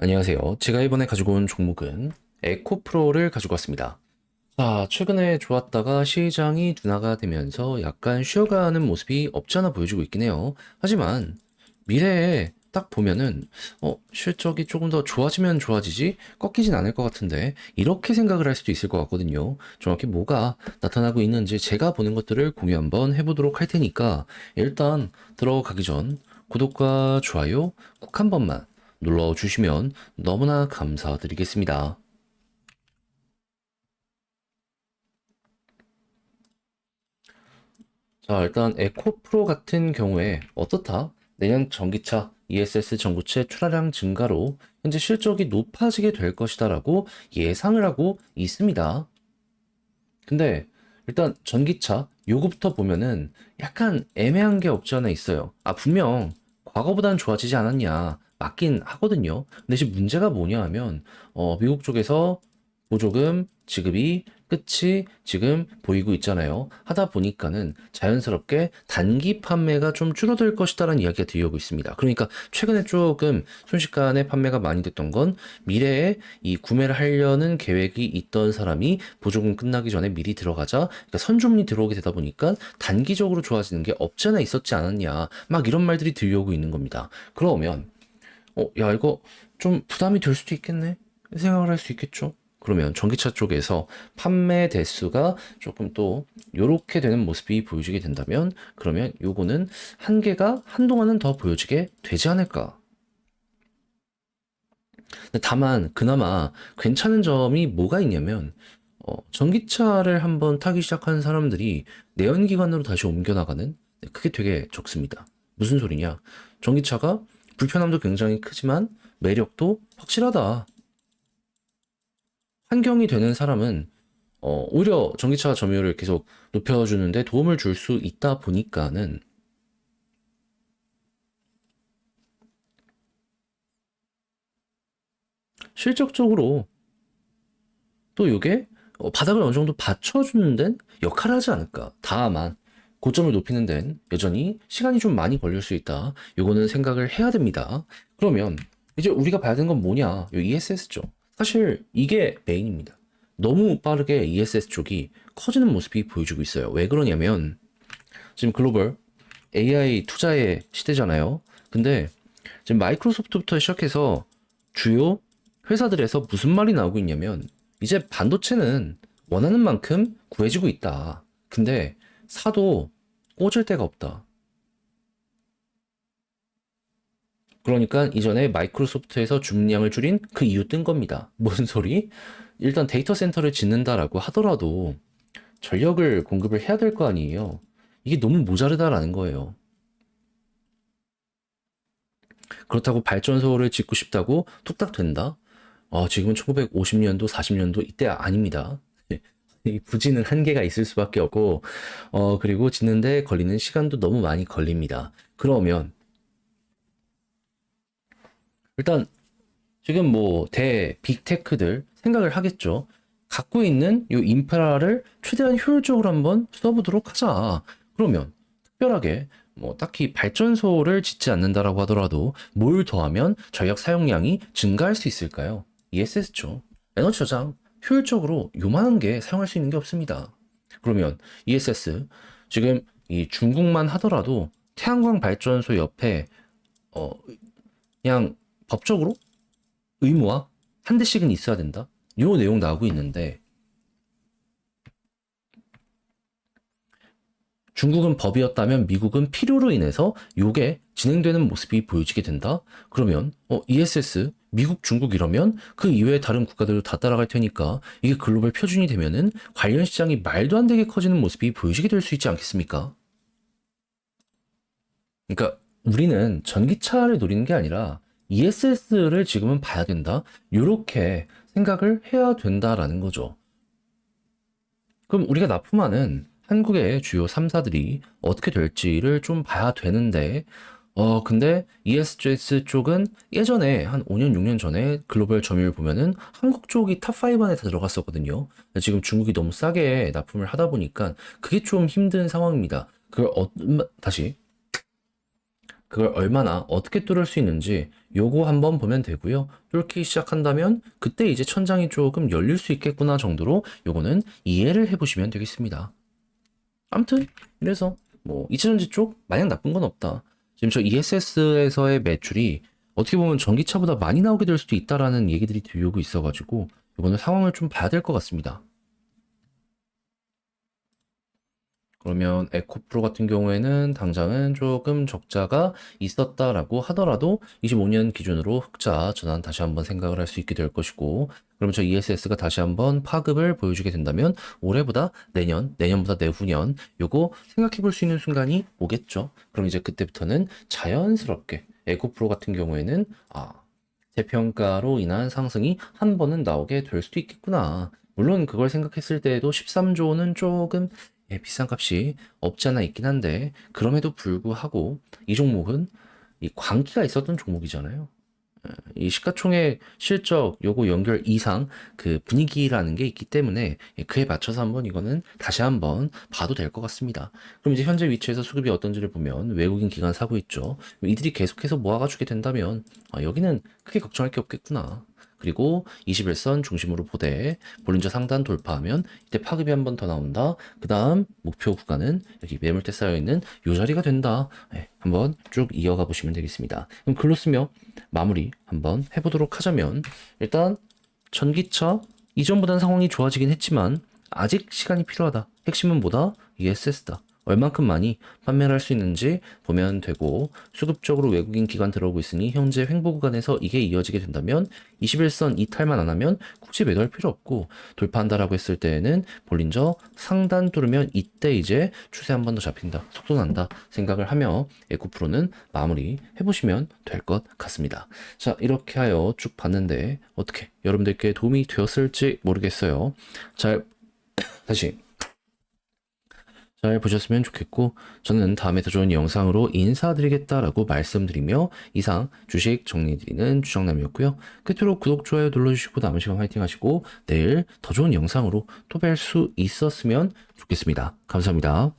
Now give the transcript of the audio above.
안녕하세요. 제가 이번에 가지고 온 종목은 에코프로를 가지고 왔습니다. 자, 최근에 좋았다가 시장이 둔화가 되면서 약간 쉬어가는 모습이 없지 않아 보여지고 있긴 해요. 하지만 미래에 딱 보면은 실적이 조금 더 좋아지면 좋아지지 꺾이진 않을 것 같은데 이렇게 생각을 할 수도 있을 것 같거든요. 정확히 뭐가 나타나고 있는지 제가 보는 것들을 공유 한번 해보도록 할 테니까 일단 들어가기 전 구독과 좋아요 꼭 한 번만 눌러주시면 너무나 감사드리겠습니다. 자, 일단 에코프로 같은 경우에 어떻다? 내년 전기차 ESS 전고체 출하량 증가로 현재 실적이 높아지게 될 것이다라고 예상을 하고 있습니다. 근데 일단 전기차 요거부터 보면은 약간 애매한 게 없지 않아 있어요. 분명 과거보다는 좋아지지 않았냐. 맞긴 하거든요. 근데 지금 문제가 뭐냐 하면 미국 쪽에서 보조금 지급이 끝이 지금 보이고 있잖아요. 하다 보니까는 자연스럽게 단기 판매가 좀 줄어들 것이다라는 이야기가 들려오고 있습니다. 그러니까 최근에 조금 순식간에 판매가 많이 됐던 건 미래에 이 구매를 하려는 계획이 있던 사람이 보조금 끝나기 전에 미리 들어가자, 그러니까 선주문이 들어오게 되다 보니까 단기적으로 좋아지는 게 없지 않아 있었지 않았냐, 막 이런 말들이 들려오고 있는 겁니다. 그러면 야, 이거 좀 부담이 될 수도 있겠네? 생각을 할 수 있겠죠? 그러면 전기차 쪽에서 판매 대수가 조금 또 요렇게 되는 모습이 보여지게 된다면 그러면 요거는 한계가 한동안은 더 보여지게 되지 않을까. 근데 다만 그나마 괜찮은 점이 뭐가 있냐면 전기차를 한번 타기 시작한 사람들이 내연기관으로 다시 옮겨나가는 그게 되게 적습니다. 무슨 소리냐? 전기차가 불편함도 굉장히 크지만 매력도 확실하다. 환경이 되는 사람은 오히려 전기차 점유율을 계속 높여주는데 도움을 줄 수 있다 보니까는 실적적으로 또 이게 바닥을 어느 정도 받쳐주는 데는 역할을 하지 않을까. 다만 고점을 높이는 데는 여전히 시간이 좀 많이 걸릴 수 있다. 요거는 생각을 해야 됩니다. 그러면 이제 우리가 봐야 되는 건 뭐냐? 요 ESS죠. 사실 이게 메인입니다. 너무 빠르게 ESS 쪽이 커지는 모습이 보여주고 있어요. 왜 그러냐면 지금 글로벌 AI 투자의 시대잖아요. 근데 지금 마이크로소프트부터 시작해서 주요 회사들에서 무슨 말이 나오고 있냐면 이제 반도체는 원하는 만큼 구해지고 있다. 근데 사도 꽂을 데가 없다. 그러니까 이전에 마이크로소프트에서 주문량을 줄인 그 이유 뜬 겁니다. 무슨 소리? 일단 데이터 센터를 짓는다라고 하더라도 전력을 공급을 해야 될 거 아니에요. 이게 너무 모자르다라는 거예요. 그렇다고 발전소를 짓고 싶다고 뚝딱 된다? 지금은 1950년도, 40년도 이때 아닙니다. 이 부지는 한계가 있을 수밖에 없고, 그리고 짓는데 걸리는 시간도 너무 많이 걸립니다. 그러면, 일단, 지금 뭐, 빅테크들 생각을 하겠죠. 갖고 있는 이 인프라를 최대한 효율적으로 한번 써보도록 하자. 그러면, 특별하게, 뭐, 딱히 발전소를 짓지 않는다라고 하더라도, 뭘 더하면 전력 사용량이 증가할 수 있을까요? ESS죠. 에너지 저장, 효율적으로 요만한 게 사용할 수 있는 게 없습니다. 그러면 ESS 지금 이 중국만 하더라도 태양광 발전소 옆에 어 그냥 법적으로 의무화 한 대씩은 있어야 된다. 요 내용 나오고 있는데 중국은 법이었다면 미국은 필요로 인해서 요게 진행되는 모습이 보여지게 된다. 그러면 ESS 미국, 중국 이러면 그 이외의 다른 국가들도 다 따라갈 테니까 이게 글로벌 표준이 되면은 관련 시장이 말도 안 되게 커지는 모습이 보여지게 될 수 있지 않겠습니까? 그러니까 우리는 전기차를 노리는 게 아니라 ESS를 지금은 봐야 된다. 요렇게 생각을 해야 된다라는 거죠. 그럼 우리가 납품하는 한국의 주요 3사들이 어떻게 될지를 좀 봐야 되는데, 근데 ESS 쪽은 예전에 한 5년, 6년 전에 글로벌 점유율 보면은 한국 쪽이 탑5 안에 다 들어갔었거든요. 근데 지금 중국이 너무 싸게 납품을 하다 보니까 그게 좀 힘든 상황입니다. 다시 그걸 얼마나 어떻게 뚫을 수 있는지 요거 한번 보면 되고요. 뚫기 시작한다면 그때 이제 천장이 조금 열릴 수 있겠구나 정도로 요거는 이해를 해보시면 되겠습니다. 아무튼 이래서 뭐 이차전지 쪽 마냥 나쁜 건 없다. 지금 저 ESS에서의 매출이 어떻게 보면 전기차보다 많이 나오게 될 수도 있다라는 얘기들이 들려오고 있어가지고 이거는 상황을 좀 봐야 될 것 같습니다. 그러면 에코프로 같은 경우에는 당장은 조금 적자가 있었다라고 하더라도 25년 기준으로 흑자 전환 다시 한번 생각을 할 수 있게 될 것이고, 그러면 저 ESS가 다시 한번 파급을 보여주게 된다면 올해보다 내년, 내년보다 내후년 요거 생각해 볼 수 있는 순간이 오겠죠. 그럼 이제 그때부터는 자연스럽게 에코프로 같은 경우에는 재평가로 인한 상승이 한 번은 나오게 될 수도 있겠구나. 물론 그걸 생각했을 때에도 13조는 조금 비싼 값이 없지 않아 있긴 한데, 그럼에도 불구하고 이 종목은 이 광기가 있었던 종목이잖아요. 이 시가총액 실적 요거 연결 이상 그 분위기라는 게 있기 때문에 그에 맞춰서 한번 이거는 다시 한번 봐도 될 것 같습니다. 그럼 이제 현재 위치에서 수급이 어떤지를 보면 외국인 기관 사고 있죠. 이들이 계속해서 모아가 주게 된다면 여기는 크게 걱정할 게 없겠구나. 그리고 21선 중심으로 보되 볼린저 상단 돌파하면 이때 파급이 한 번 더 나온다. 그 다음 목표 구간은 여기 매물대 쌓여있는 요 자리가 된다. 한번 쭉 이어가 보시면 되겠습니다. 그럼 글로 쓰며 마무리 한번 해보도록 하자면, 일단 전기차 이전보다는 상황이 좋아지긴 했지만 아직 시간이 필요하다. 핵심은 뭐다? ESS다. 얼만큼 많이 판매를 할 수 있는지 보면 되고, 수급적으로 외국인 기관 들어오고 있으니 현재 횡보 구간에서 이게 이어지게 된다면 21선 이탈만 안 하면 굳이 매도할 필요 없고, 돌파한다라고 했을 때에는 볼린저 상단 뚫으면 이때 이제 추세 한 번 더 잡힌다, 속도 난다 생각을 하며 에코프로는 마무리 해보시면 될 것 같습니다. 자, 이렇게 하여 쭉 봤는데 어떻게 여러분들께 도움이 되었을지 모르겠어요. 다시 잘 보셨으면 좋겠고, 저는 다음에 더 좋은 영상으로 인사드리겠다라고 말씀드리며 이상 주식 정리드리는 주정남이었고요. 끝으로 구독, 좋아요 눌러주시고 남은 시간 화이팅 하시고 내일 더 좋은 영상으로 또 뵐 수 있었으면 좋겠습니다. 감사합니다.